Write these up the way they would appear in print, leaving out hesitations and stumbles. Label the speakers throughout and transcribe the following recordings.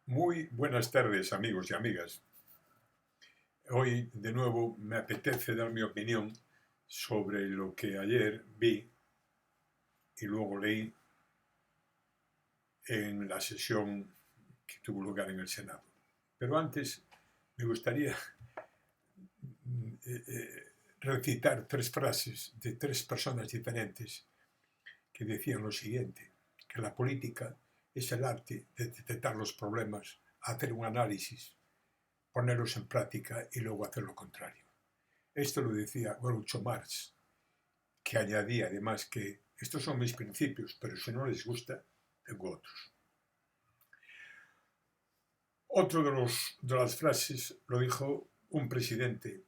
Speaker 1: Muy buenas tardes, amigos y amigas. Hoy, de nuevo, me apetece dar mi opinión sobre lo que ayer vi y luego leí en la sesión que tuvo lugar en el Senado. Pero antes me gustaría recitar tres frases de tres personas diferentes que decían lo siguiente, que la política es el arte de detectar los problemas, hacer un análisis, ponerlos en práctica y luego hacer lo contrario. Esto lo decía Groucho Marx, que añadía además que estos son mis principios, pero si no les gusta, tengo otros. Otro de las frases lo dijo un presidente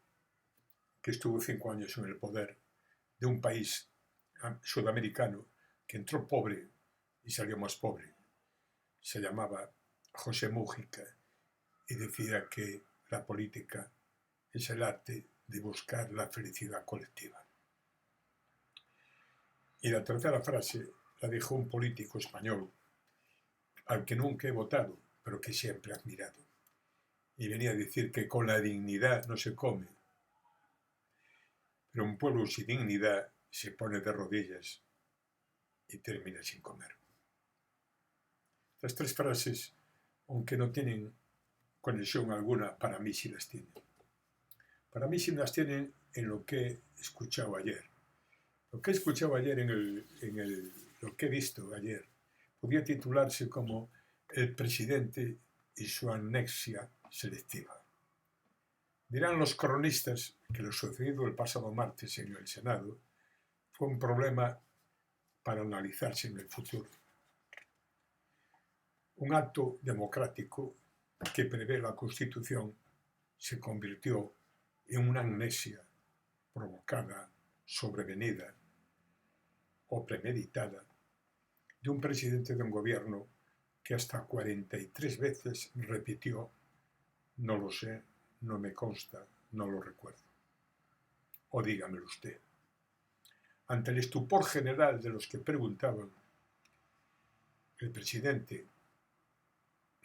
Speaker 1: que estuvo 5 años en el poder de un país sudamericano que entró pobre y salió más pobre. Se llamaba José Mújica y decía que la política es el arte de buscar la felicidad colectiva. Y la tercera frase la dijo un político español al que nunca he votado, pero que siempre he admirado. Y venía a decir que con la dignidad no se come, pero un pueblo sin dignidad se pone de rodillas y termina sin comer. Estas tres frases, aunque no tienen conexión alguna, para mí sí las tienen. Para mí sí las tienen en lo que he escuchado ayer. Lo que he escuchado ayer lo que he visto ayer podía titularse como El presidente y su anexia selectiva. Dirán los cronistas que lo sucedido el pasado martes en el Senado fue un problema para analizarse en el futuro. Un acto democrático que prevé la Constitución se convirtió en una amnesia provocada, sobrevenida o premeditada de un presidente de un gobierno que hasta 43 veces repitió no lo sé, no me consta, no lo recuerdo. O dígamelo usted. Ante el estupor general de los que preguntaban, el presidente,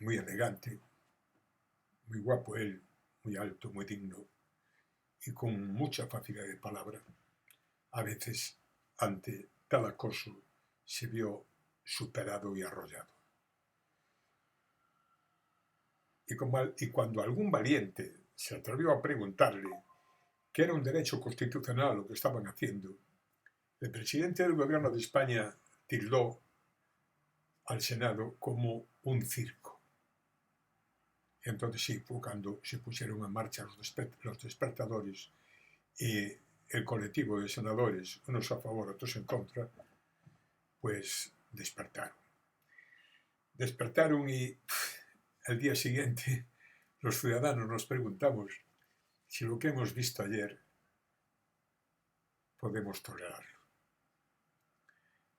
Speaker 1: muy elegante, muy guapo él, muy alto, muy digno y con mucha facilidad de palabra, a veces ante tal acoso se vio superado y arrollado. Y cuando algún valiente se atrevió a preguntarle que era un derecho constitucional lo que estaban haciendo, el presidente del gobierno de España tildó al Senado como un circo. Y entonces sí, fue cuando se pusieron en marcha los despertadores y el colectivo de senadores, unos a favor, otros en contra, pues despertaron. Despertaron y al día siguiente los ciudadanos nos preguntamos si lo que hemos visto ayer podemos tolerarlo.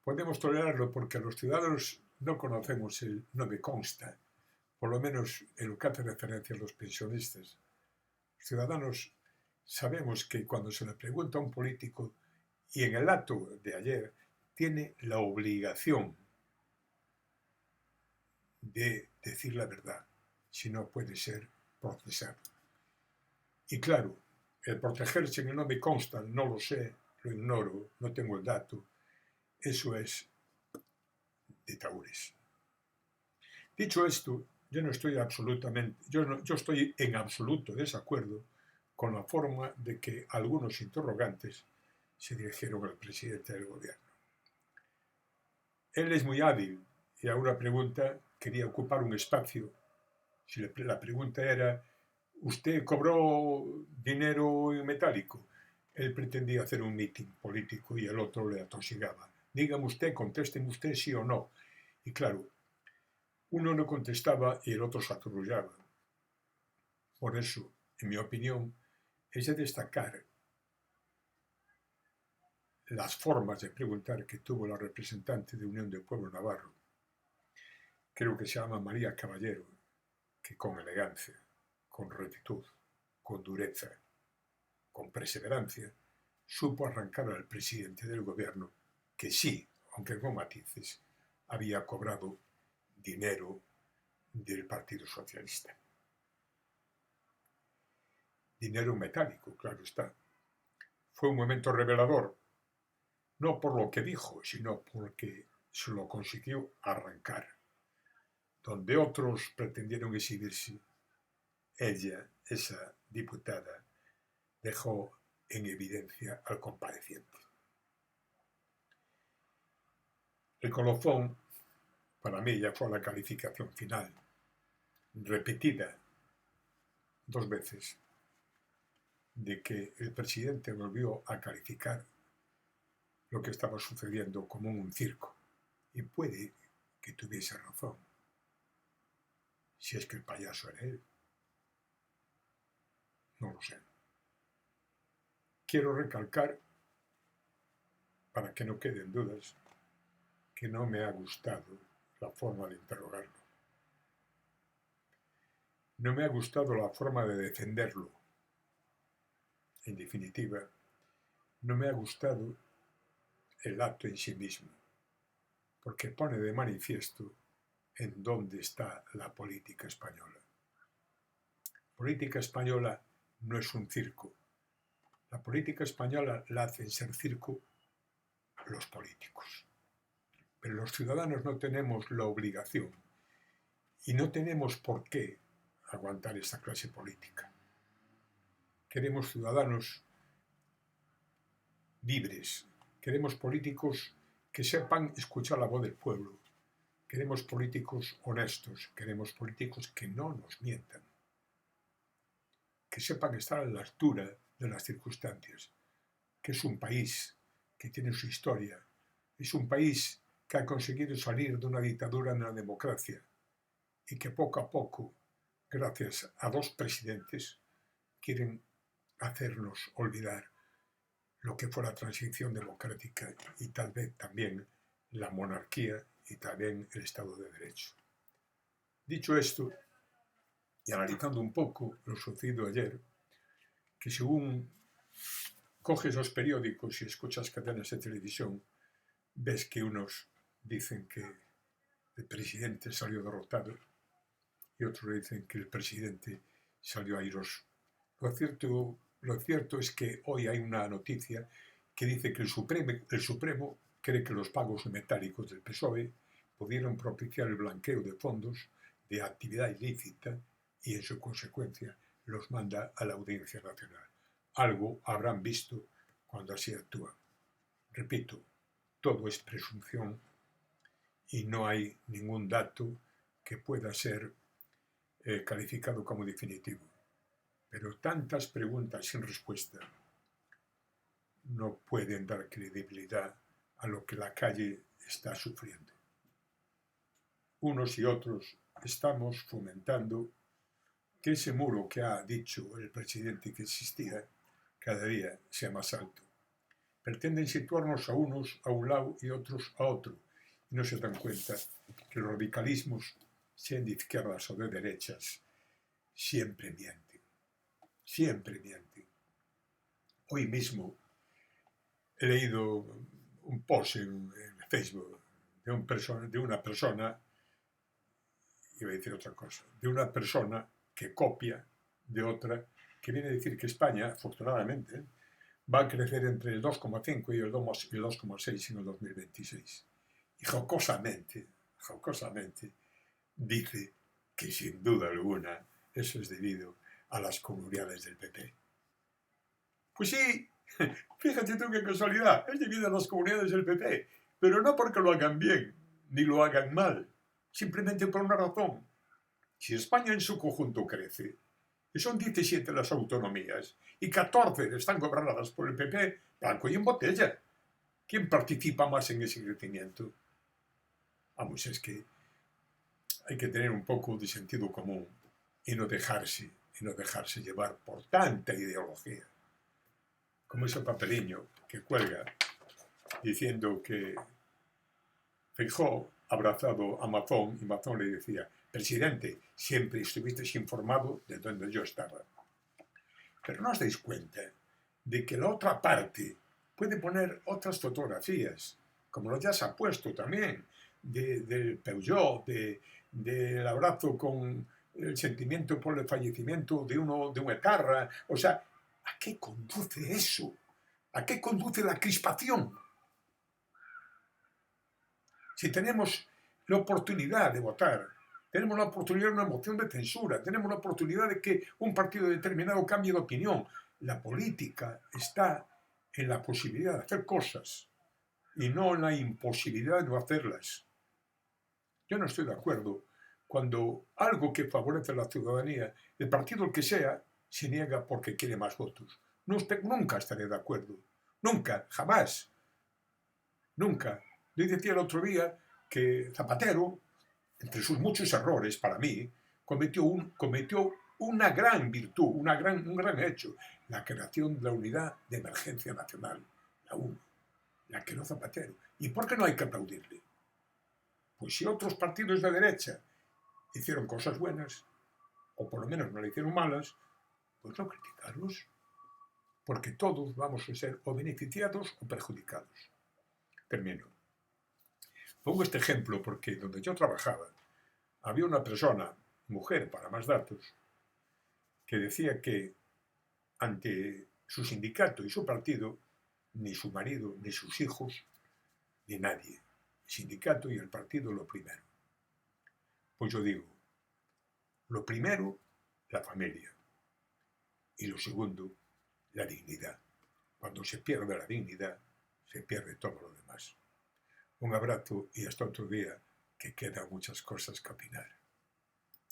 Speaker 1: Podemos tolerarlo porque los ciudadanos no conocemos el no me consta, por lo menos en lo que hace referencia a los pensionistas. Los ciudadanos sabemos que cuando se le pregunta a un político, y en el acto de ayer, tiene la obligación de decir la verdad, si no puede ser procesado. Y claro, el protegerse en el no me consta, no lo sé, lo ignoro, no tengo el dato, eso es de tahúres. Dicho esto, yo estoy en absoluto desacuerdo con la forma de que algunos interrogantes se dirigieron al presidente del gobierno. Él es muy hábil y a una pregunta quería ocupar un espacio. Si la pregunta era, ¿usted cobró dinero en metálico? Él pretendía hacer un mitin político y el otro le atosigaba. Dígame usted, contésteme usted sí o no. Y claro, uno no contestaba y el otro se aturullaba. Por eso, en mi opinión, es de destacar las formas de preguntar que tuvo la representante de Unión del Pueblo Navarro. Creo que se llama María Caballero, que con elegancia, con rectitud, con dureza, con perseverancia, supo arrancar al presidente del gobierno, que sí, aunque con matices, había cobrado dinero del Partido Socialista. Dinero metálico, claro está. Fue un momento revelador, no por lo que dijo, sino porque se lo consiguió arrancar. Donde otros pretendieron exhibirse, ella, esa diputada, dejó en evidencia al compareciente. El colofón, para mí, ya fue la calificación final, repetida 2 veces, de que el presidente volvió a calificar lo que estaba sucediendo como un circo. Y puede que tuviese razón, si es que el payaso era él. No lo sé. Quiero recalcar, para que no queden dudas, que no me ha gustado la forma de interrogarlo. No me ha gustado la forma de defenderlo. En definitiva, no me ha gustado el acto en sí mismo, porque pone de manifiesto en dónde está la política española. La política española no es un circo. La política española la hacen ser circo los políticos. Pero los ciudadanos no tenemos la obligación y no tenemos por qué aguantar esta clase política. Queremos ciudadanos libres, queremos políticos que sepan escuchar la voz del pueblo, queremos políticos honestos, queremos políticos que no nos mientan, que sepan estar a la altura de las circunstancias, que es un país que tiene su historia, es un país que ha conseguido salir de una dictadura en la democracia y que poco a poco, gracias a 2 presidentes, quieren hacernos olvidar lo que fue la transición democrática y tal vez también la monarquía y también el Estado de Derecho. Dicho esto, y analizando un poco lo sucedido ayer, que según coges los periódicos y escuchas cadenas de televisión, ves que unos dicen que el presidente salió derrotado y otros dicen que el presidente salió airoso. Lo cierto es que hoy hay una noticia que dice que el Supremo cree que los pagos metálicos del PSOE pudieron propiciar el blanqueo de fondos de actividad ilícita y, en su consecuencia, los manda a la Audiencia Nacional. Algo habrán visto cuando así actúan. Repito, todo es presunción y no hay ningún dato que pueda ser calificado como definitivo. Pero tantas preguntas sin respuesta no pueden dar credibilidad a lo que la calle está sufriendo. Unos y otros estamos fomentando que ese muro que ha dicho el presidente que existía cada día sea más alto. Pretenden situarnos a unos a un lado y otros a otro, y no se dan cuenta que los radicalismos, sean de izquierdas o de derechas, siempre mienten. Siempre mienten. Hoy mismo he leído un post en Facebook de una persona, iba a decir otra cosa, de una persona que copia de otra, que viene a decir que España, afortunadamente, va a crecer entre el 2,5 y el 2,6 en el 2026. Y jocosamente, dice que sin duda alguna eso es debido a las comunidades del PP. Pues sí, fíjate tú qué casualidad, es debido a las comunidades del PP, pero no porque lo hagan bien, ni lo hagan mal, simplemente por una razón. Si España en su conjunto crece, y son 17 las autonomías, y 14 están gobernadas por el PP, blanco y en botella. ¿Quién participa más en ese crecimiento? Vamos, es que hay que tener un poco de sentido común y no dejarse llevar por tanta ideología. Como ese papeliño que cuelga diciendo que Feijóo abrazado a Mazón y Mazón le decía: presidente, siempre estuviste informado de donde yo estaba. Pero no os dais cuenta de que la otra parte puede poner otras fotografías, como ya se ha puesto también, del Peugeot, del abrazo con el sentimiento por el fallecimiento de un etarra. O sea, ¿a qué conduce eso? ¿A qué conduce la crispación? Si tenemos la oportunidad de votar, tenemos la oportunidad de una moción de censura, tenemos la oportunidad de que un partido determinado cambie de opinión. La política está en la posibilidad de hacer cosas y no en la imposibilidad de no hacerlas. Yo no estoy de acuerdo cuando algo que favorece a la ciudadanía, el partido el que sea, se niega porque quiere más votos. Nunca estaré de acuerdo. Nunca, jamás. Nunca. Le decía el otro día que Zapatero, entre sus muchos errores para mí, cometió una gran virtud, un gran hecho, la creación de la Unidad de Emergencia Nacional, la UNE, la creó Zapatero. ¿Y por qué no hay que aplaudirle? Pues si otros partidos de derecha hicieron cosas buenas, o por lo menos no le hicieron malas, pues no criticarlos, porque todos vamos a ser o beneficiados o perjudicados. Termino. Pongo este ejemplo porque donde yo trabajaba había una persona, mujer para más datos, que decía que ante su sindicato y su partido, ni su marido, ni sus hijos, ni nadie. El sindicato y el partido lo primero. Pues yo digo, lo primero, la familia. Y lo segundo, la dignidad. Cuando se pierde la dignidad, se pierde todo lo demás. Un abrazo y hasta otro día, que quedan muchas cosas que opinar.